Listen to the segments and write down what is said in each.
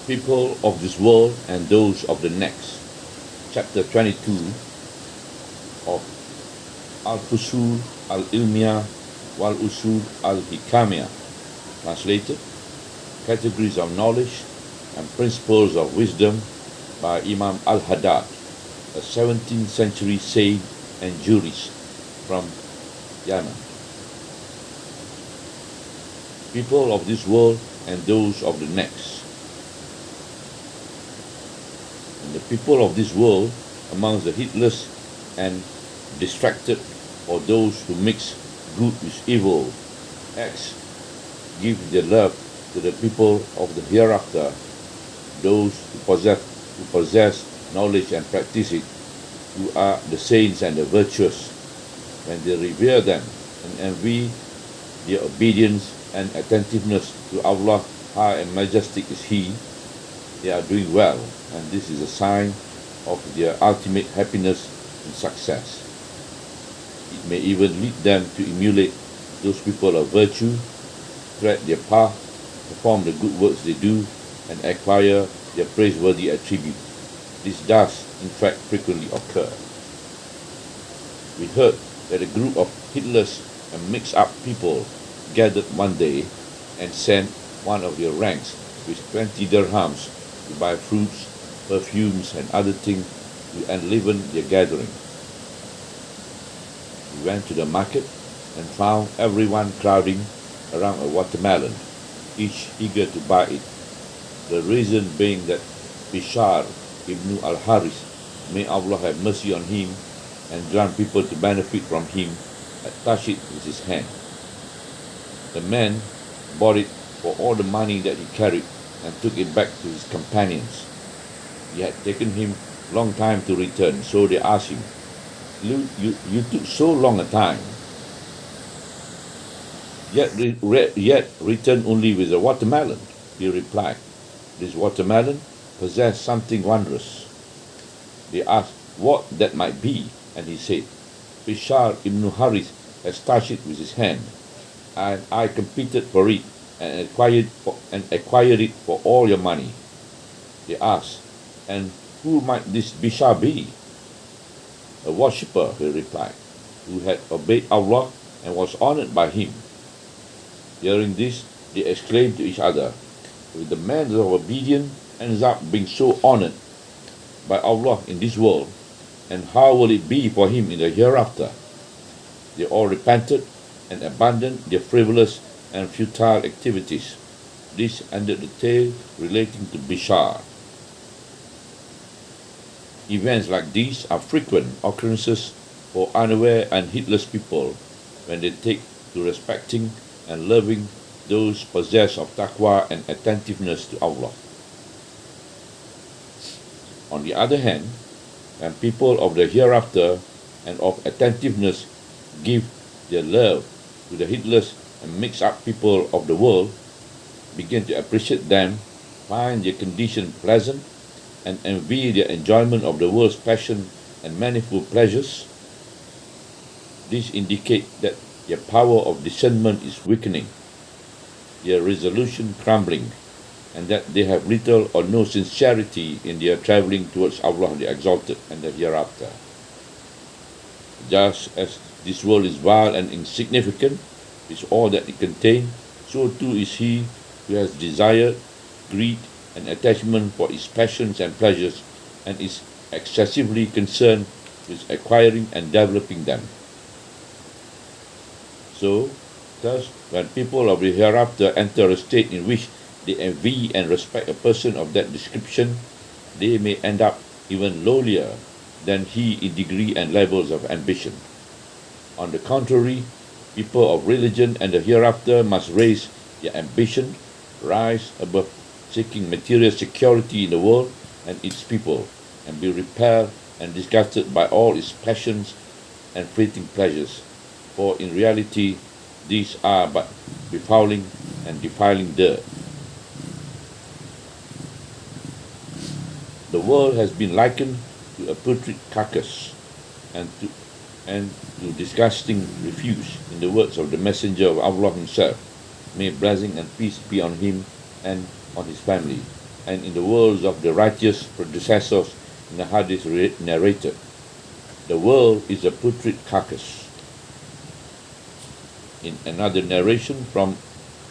People of this world and those of the next. Chapter 22 of Al-Fusul Al-Ilmiyah Wal-Usul Al-Hikamiyah. Translated, Categories of Knowledge and Principles of Wisdom by Imam Al Haddad, a 17th century Syed and jurist from Yemen. People of this world and those of the next. And the people of this world, amongst the heedless and distracted, or those who mix good with evil acts, give their love to the people of the hereafter, those who possess knowledge and practice it, who are the saints and the virtuous. When they revere them and envy their obedience and attentiveness to Allah, high and majestic is He, they are doing well, and this is a sign of their ultimate happiness and success. It may even lead them to emulate those people of virtue, tread their path, perform the good works they do, and acquire their praiseworthy attribute. This does, in fact, frequently occur. We heard that a group of heedless and mixed-up people gathered one day and sent one of their ranks with 20 dirhams to buy fruits, perfumes, and other things to enliven their gathering. We went to the market and found everyone crowding around a watermelon, each eager to buy it. The reason being that Bishar ibn al-Haris, may Allah have mercy on him and grant people to benefit from him, had touched it with his hand. The man bought it for all the money that he carried and took it back to his companions. It had taken him a long time to return, so they asked him, You took so long a time, yet returned only with a watermelon. He replied, This watermelon possessed something wondrous. They asked what that might be, and he said, Bishar ibn Haris has touched it with his hand, and I competed for it and acquired it for all your money. They asked, And who might this Bishar be? A worshipper, he replied, who had obeyed Allah and was honored by him. Hearing this, they exclaimed to each other, If the man of obedience ends up being so honored by Allah in this world, and how will it be for him in the hereafter? They all repented and abandoned their frivolous and futile activities. This ended the tale relating to Bishar. Events like these are frequent occurrences for unaware and heedless people when they take to respecting and loving those possessed of taqwa and attentiveness to Allah. On the other hand, when people of the hereafter and of attentiveness give their love to the heedless and mixed-up people of the world, begin to appreciate them, find their condition pleasant, and envy their enjoyment of the world's passion and manifold pleasures, this indicates that their power of discernment is weakening, their resolution crumbling, and that they have little or no sincerity in their travelling towards Allah the Exalted and the hereafter. Just as this world is vile and insignificant, with all that it contains, so too is he who has desire, greed, and attachment for its passions and pleasures, and is excessively concerned with acquiring and developing them. So, thus, when people of the hereafter enter a state in which they envy and respect a person of that description, they may end up even lowlier than he in degree and levels of ambition. On the contrary, people of religion and the hereafter must raise their ambition, rise above seeking material security in the world and its people, and be repelled and disgusted by all its passions and fleeting pleasures, for in reality these are but befouling and defiling dirt. The world has been likened to a putrid carcass and to disgusting refuse, in the words of the Messenger of Allah himself, may blessing and peace be on him and on his family. and in the words of the righteous predecessors in the hadith narrated, the world is a putrid carcass. In another narration from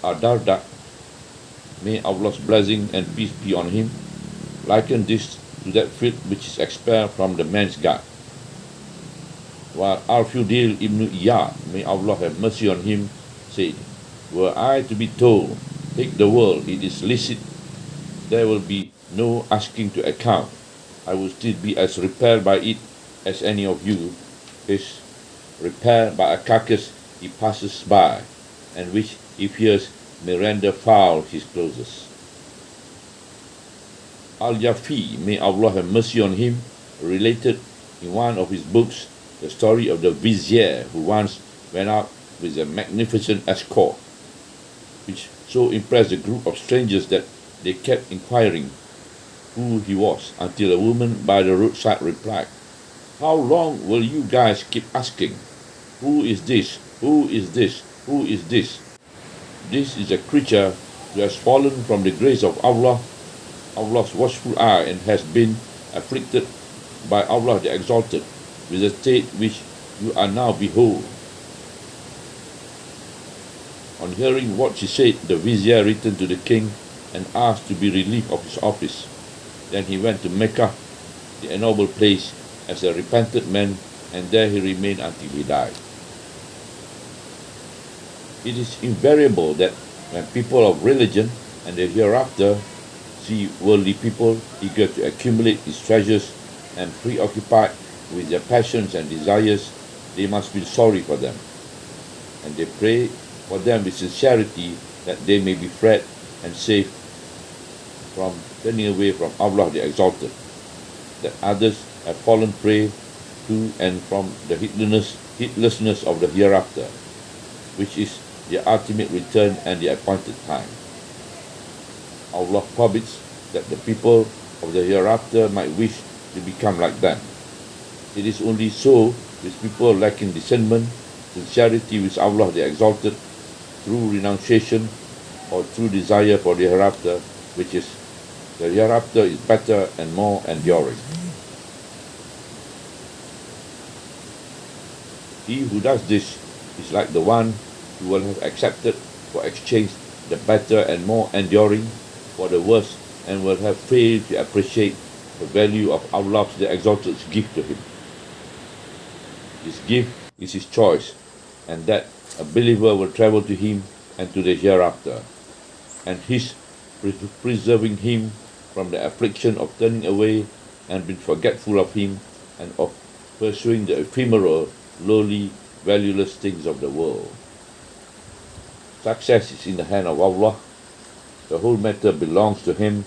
Hadad, may Allah's blessing and peace be on him, liken this to that filth which is expelled from the man's gut. While Al-Fudayl ibn Iyad, may Allah have mercy on him, said, were I to be told, take the world, it is licit, there will be no asking to account. I will still be as repelled by it as any of you is repelled by a carcass he passes by, and which he fears may render foul his clothes. Al-Jafi, may Allah have mercy on him, related in one of his books the story of the vizier who once went out with a magnificent escort, which so impressed a group of strangers that they kept inquiring who he was, until a woman by the roadside replied, how long will you guys keep asking, who is this, who is this, who is this? This is a creature who has fallen from the grace of Allah, Allah's watchful eye, and has been afflicted by Allah the Exalted with the state which you are now behold. On hearing what she said, the vizier returned to the king and asked to be relieved of his office. Then he went to Mecca, the ennoble place, as a repentant man, and there he remained until he died. It is invariable that when people of religion and the hereafter see worldly people eager to accumulate these treasures and preoccupied with their passions and desires, they must feel sorry for them, and they pray for them with sincerity that they may be freed and saved from turning away from Allah the Exalted, that others have fallen prey to and from the heedlessness of the hereafter, which is their ultimate return and the appointed time. Allah forbids that the people of the hereafter might wish to become like them. It is only so with people lacking discernment, sincerity with Allah the Exalted, through renunciation or true desire for the hereafter, which is the hereafter is better and more enduring. He who does this is like the one who will have accepted for exchange the better and more enduring for the worse, and will have failed to appreciate the value of Allah the Exalted's gift to him. His gift is his choice, and that a believer will travel to him and to the hereafter, and his preserving him from the affliction of turning away and being forgetful of him, and of pursuing the ephemeral, lowly, valueless things of the world. Success is in the hand of Allah. The whole matter belongs to him.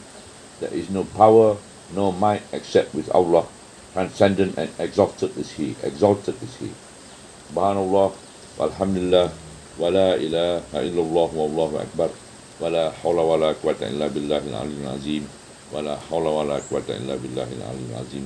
There is no power nor might except with Allah. Transcendent and exalted is he. Subhanallah, walhamdulillah, wa la ilaha illallah, wallahu akbar, wa la hawla wa la quwwata illa billahi al-aliyyil azim, wa la hawla wa la quwwata illa billahi al-aliyyil azim.